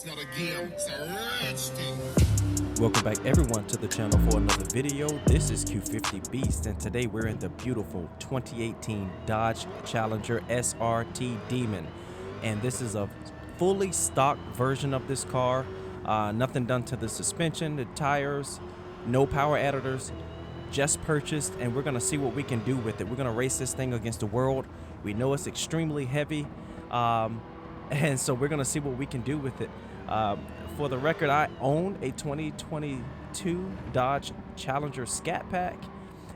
It's not a game, it's a rich thing. Welcome back everyone to the channel for another video. This is Q50 Beast, and today we're in the beautiful 2018 Dodge Challenger SRT Demon, and this is a fully stock version of this car. Nothing done to the suspension, the tires, no power additors, just purchased, and we're gonna see what we can do with it. We're gonna race this thing against the world. We know it's extremely heavy, and so we're gonna see what we can do with it. For the record, I own a 2022 Dodge Challenger Scat Pack,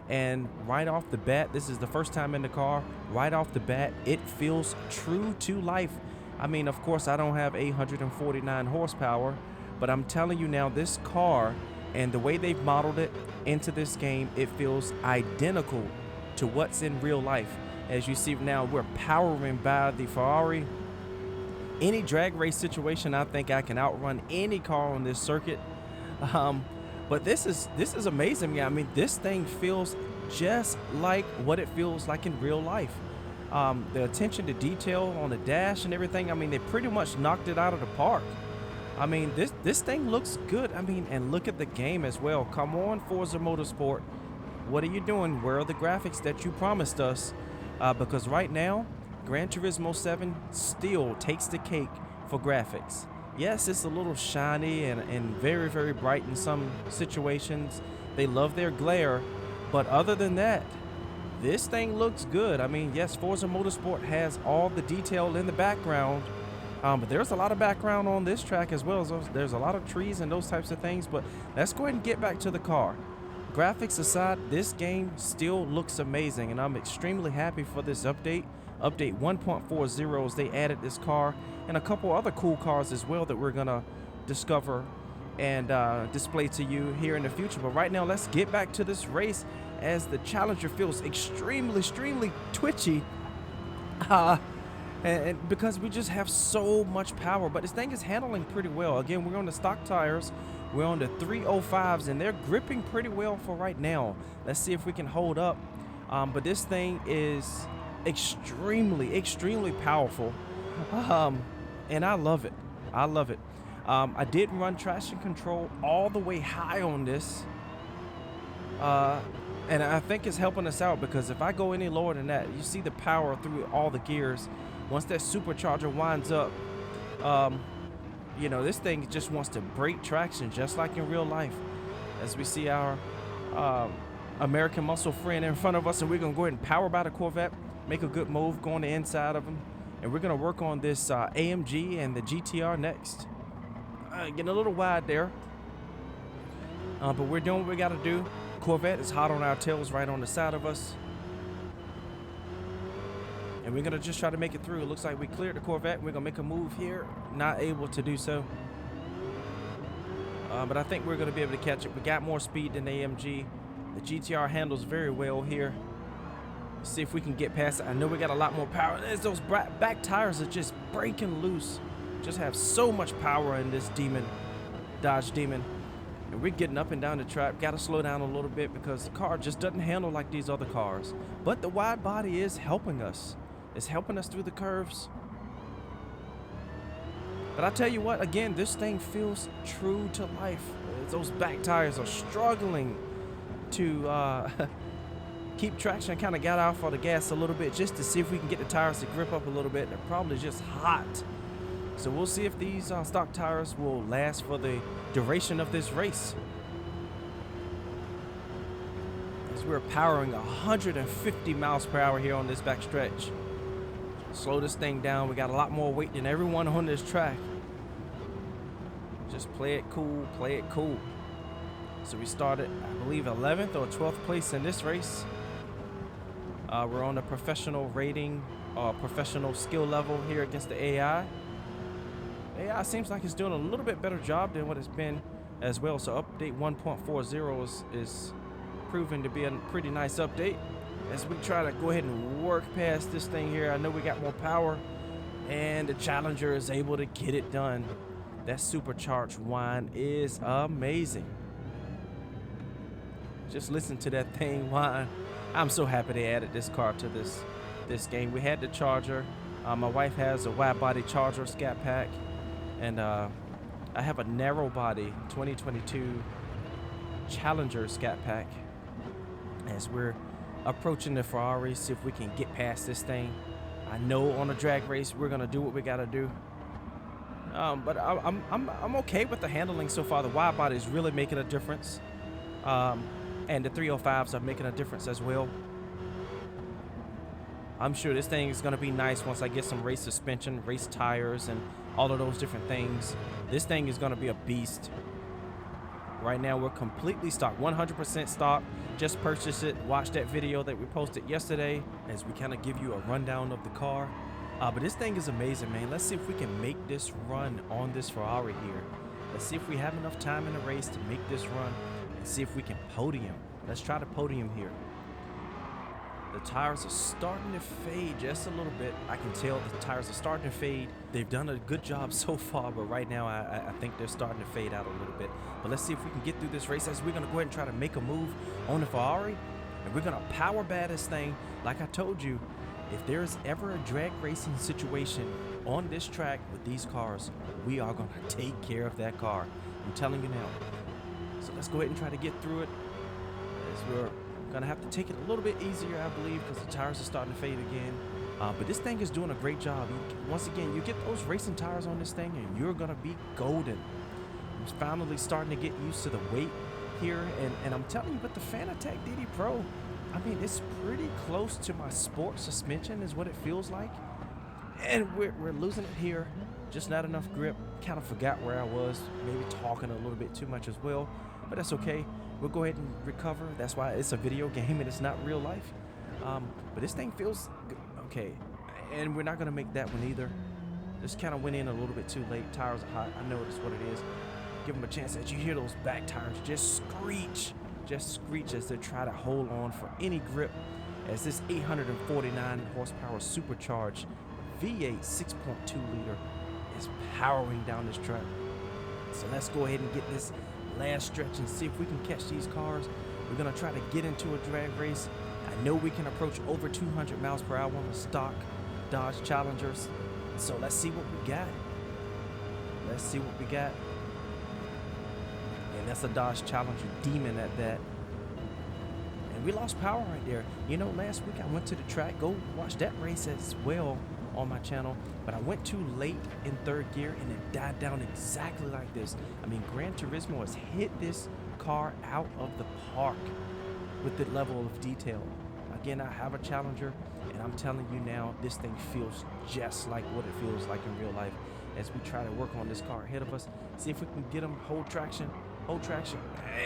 and right off the bat, this is the first time in the car. Right off the bat, it feels true to life. I mean, of course, I don't have 849 horsepower, but I'm telling you now, this car and the way they've modeled it into this game, it feels identical to what's in real life. As you see now, we're powering by the Ferrari. Any drag race situation, I think I can outrun any car on this circuit. But this is amazing. I mean, this thing feels just like what it feels like in real life. The attention to detail on the dash and everything, I mean, they pretty much knocked it out of the park. I mean, this thing looks good. I mean, and look at the game as well. Come on, Forza Motorsport. What are you doing? Where are the graphics that you promised us? Because right now, Gran Turismo 7 still takes the cake for graphics. Yes, it's a little shiny and very, very bright in some situations. They love their glare, but other than that, this thing looks good. I mean, yes, Forza Motorsport has all the detail in the background, but there's a lot of background on this track as well. There's a lot of trees and those types of things, but let's go ahead and get back to the car. Graphics aside, this game still looks amazing, and I'm extremely happy for this update. Update 1.40, they added this car and a couple other cool cars as well that we're gonna discover and display to you here in the future. But right now, let's get back to this race as the Challenger feels extremely twitchy, and because we just have so much power. But this thing is handling pretty well. Again, we're on the stock tires. We're on the 305s, and they're gripping pretty well for right now. Let's see if we can hold up. But this thing is extremely powerful, and I love it. I did run traction control all the way high on this, and I think it's helping us out, because if I go any lower than that, you see the power through all the gears. Once that supercharger winds up, you know, this thing just wants to break traction just like in real life. As we see our American muscle friend in front of us, and we're gonna go ahead and power by the Corvette, make a good move, go on the inside of them, and we're gonna work on this AMG and the GTR next. Getting a little wide there, but we're doing what we gotta do. Corvette is hot on our tails right on the side of us, and we're gonna just try to make it through. It looks like we cleared the Corvette. We're gonna make a move here, not able to do so, but I think we're gonna be able to catch it. We got more speed than the AMG. The GTR handles very well here. See if we can get past it. I know we got a lot more power. There's those back tires are just breaking loose. Just have so much power in this Demon, Dodge Demon. And we're getting up and down the track. Got to slow down a little bit because the car just doesn't handle like these other cars. But the wide body is helping us. It's helping us through the curves. But I tell you what, again, this thing feels true to life. Those back tires are struggling to keep traction. Kind of got off on the gas a little bit just to see if we can get the tires to grip up a little bit. They're probably just hot, so we'll see if these stock tires will last for the duration of this race. As we're powering 150 miles per hour here on this back stretch. Slow this thing down. We got a lot more weight than everyone on this track. Just play it cool, play it cool. So we started, I believe, 11th or 12th place in this race. We're on a professional rating, professional skill level here against the AI. AI seems like it's doing a little bit better job than what it's been as well. So update 1.40 is proving to be a pretty nice update. As we try to go ahead and work past this thing here, I know we got more power, and the Challenger is able to get it done. That supercharged whine is amazing. Just listen to that thing whine. I'm so happy they added this car to this game. We had the Charger. My wife has a wide body Charger Scat Pack, and I have a narrow body 2022 Challenger Scat Pack as we're approaching the Ferrari, see if we can get past this thing. I know on a drag race we're gonna do what we gotta do, but I'm okay with the handling so far. The wide body is really making a difference, and the 305s are making a difference as well. I'm sure this thing is gonna be nice once I get some race suspension, race tires, and all of those different things. This thing is gonna be a beast. Right now we're completely stock, 100% stock. Just purchased it. Watch that video that we posted yesterday as we kind of give you a rundown of the car. But this thing is amazing, man. Let's see if we can make this run on this Ferrari here. Let's see if we have enough time in the race to make this run and see if we can podium. Let's try the podium here. The tires are starting to fade just a little bit. I can tell the tires are starting to fade. They've done a good job so far, but right now I think they're starting to fade out a little bit. But let's see if we can get through this race as we're gonna go ahead and try to make a move on the Ferrari. And we're gonna power bat this thing. Like I told you, if there's ever a drag racing situation on this track with these cars, we are gonna take care of that car. I'm telling you now. So let's go ahead and try to get through it as we're gonna have to take it a little bit easier, I believe, because the tires are starting to fade again. But this thing is doing a great job. Once again, you get those racing tires on this thing and you're gonna be golden. I'm finally starting to get used to the weight here, and I'm telling you, with the Fanatec DD Pro, I mean, it's pretty close to my sport suspension is what it feels like. And we're losing it here, just not enough grip. Kind of forgot where I was, maybe talking a little bit too much as well, but that's okay. We'll go ahead and recover. That's why it's a video game and it's not real life. But this thing feels good. Okay, and we're not gonna make that one either. Just kind of went in a little bit too late. Tires are hot. I know that's what it is. Give them a chance as you hear those back tires just screech as they try to hold on for any grip as this 849 horsepower supercharged V8 6.2 liter is powering down this track. So let's go ahead and get this last stretch and see if we can catch these cars. We're gonna try to get into a drag race. I know we can approach over 200 miles per hour on the stock Dodge Challengers. So let's see what we got. Let's see what we got. And that's a Dodge Challenger Demon at that. And we lost power right there. You know, last week I went to the track. Go watch that race as well on my channel, but I went too late in third gear and it died down exactly like this. I mean, Gran Turismo has hit this car out of the park with the level of detail. Again, I have a Challenger, and I'm telling you now, this thing feels just like what it feels like in real life as we try to work on this car ahead of us, see if we can get them hold traction,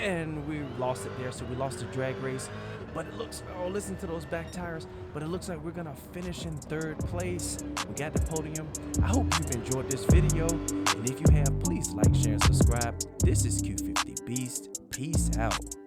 and we lost it there. So we lost the drag race, but it looks, oh, listen to those back tires, but it looks like we're gonna finish in third place. We got the podium. I hope you've enjoyed this video, and if you have, please like, share, and subscribe. This is Q50 Beast. Peace out.